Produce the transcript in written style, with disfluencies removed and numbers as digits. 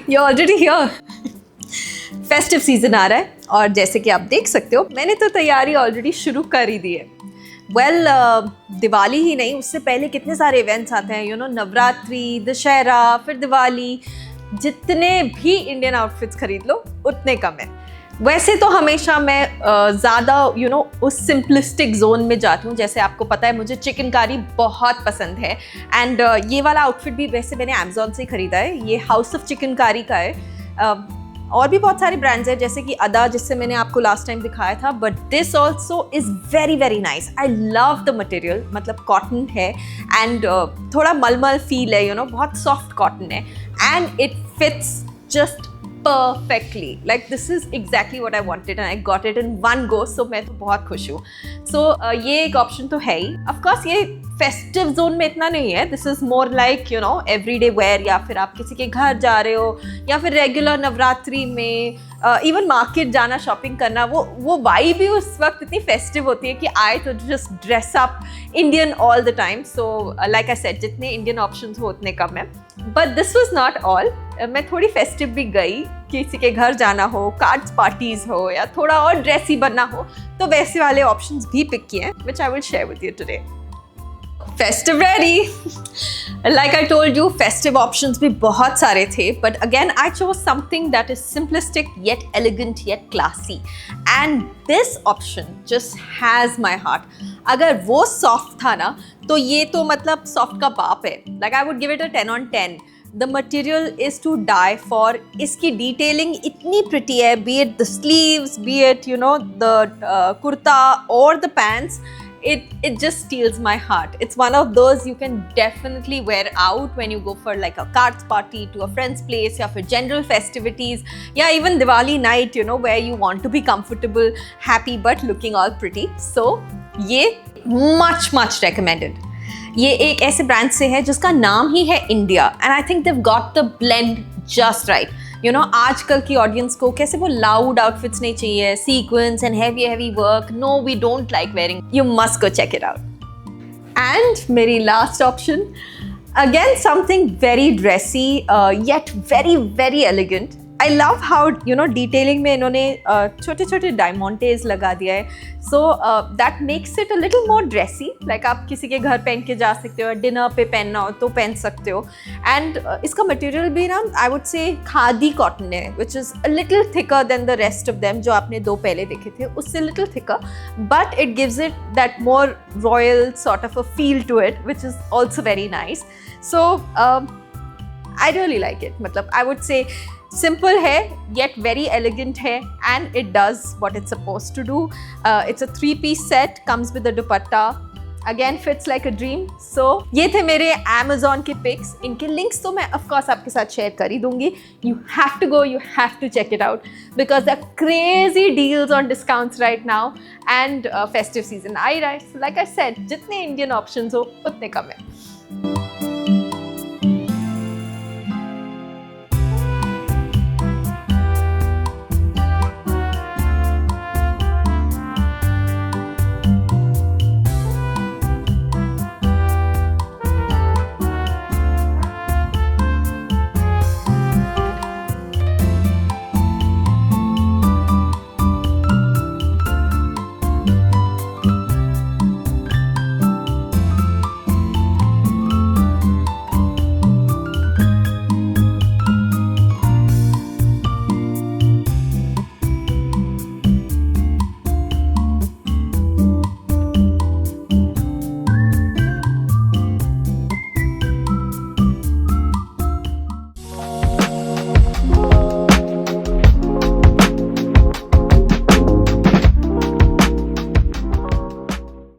You're already here. Festive season आ रहा है और जैसे कि आप देख सकते हो मैंने तो तैयारी ऑलरेडी शुरू कर ही दी है। वेल दिवाली ही नहीं, उससे पहले कितने सारे इवेंट्स आते हैं, नवरात्रि, दशहरा, फिर दिवाली। जितने भी इंडियन आउटफिट्स खरीद लो उतने कम है। वैसे तो हमेशा मैं ज़्यादा उस सिंपलिस्टिक जोन में जाती हूँ। जैसे आपको पता है मुझे चिकनकारी बहुत पसंद है एंड ये वाला आउटफिट भी वैसे मैंने अमेजोन से ही खरीदा है। ये हाउस ऑफ चिकनकारी का है। और भी बहुत सारे ब्रांड्स हैं जैसे कि अदा, जिससे मैंने आपको लास्ट टाइम दिखाया था, but this also is very very nice. I love the material, मतलब कॉटन है एंड थोड़ा मलमल फील है, बहुत सॉफ्ट कॉटन है and it fits just perfectly. Like this is exactly what I wanted and I got it in one go. So मैं तो बहुत खुश हूँ। So ये एक ऑप्शन तो है ही। Of course ये फेस्टिव जोन में इतना नहीं है। This is more like everyday wear, या फिर आप किसी के घर जा रहे हो या फिर रेगुलर नवरात्रि में इवन मार्केट जाना, शॉपिंग करना, वो वाइब भी उस वक्त इतनी फेस्टिव होती है कि आई तो just dress up Indian all the time. So like I said, जितने इंडियन ऑप्शंस हो उतने कम है। But this was not all. मैं थोड़ी फेस्टिव भी गई, किसी के घर जाना हो, कार्ड्स पार्टीज हो या थोड़ा और ड्रेसी बनना हो, तो वैसे वाले ऑप्शंस भी पिक किए हैं which I will share with you today. Festive ready. Like I told you, festive options भी बहुत सारे थे, but again I chose something that is simplistic yet elegant yet classy and this option just has my heart. अगर वो soft था ना, तो ये तो मतलब सॉफ्ट का बाप है। Like I would give it a 10 on 10। The material is to die for. इसकी detailing इतनी pretty है, be it the sleeves, be it the kurta or the pants. It just steals my heart. It's one of those you can definitely wear out when you go for like a cards party, to a friend's place, या फिर general festivities, या even Diwali night, where you want to be comfortable, happy but looking all pretty. So ये much recommended. ये एक ऐसे brand से है जिसका नाम ही है India and I think they've got the blend just right. आजकल की ऑडियंस को कैसे वो लाउड आउटफिट्स नहीं चाहिए, sequins and heavy work, no we don't like wearing, you must go check it out. And मेरी last option, again something very dressy yet very very elegant. I love how detailing में इन्होंने छोटे छोटे diamantes लगा दिया है। So that makes it a little more dressy. Like आप किसी के घर पहन के जा सकते हो, डिनर पे पहनना हो तो पहन सकते हो। एंड इसका मटेरियल भी ना आई वुड से खादी कॉटन है, which is a little thicker than the rest of them जो आपने दो पहले देखे थे, उससे little thicker, but it gives it that more royal sort of a feel to it, which is also very nice. So I really like it. मतलब I would say simple है yet very elegant है and it does what it's supposed to do. It's a 3-piece set, comes with a dupatta, again fits like a dream. So ये थे मेरे Amazon के pics. इनके links तो मैं of course आपके साथ शेयर कर ही दूंगी। You have to go, you have to check it out because the crazy deals on discounts right now and festive season आ ही रहा है। लाइक आई सेड, जितने इंडियन ऑप्शंस हो उतने कम है।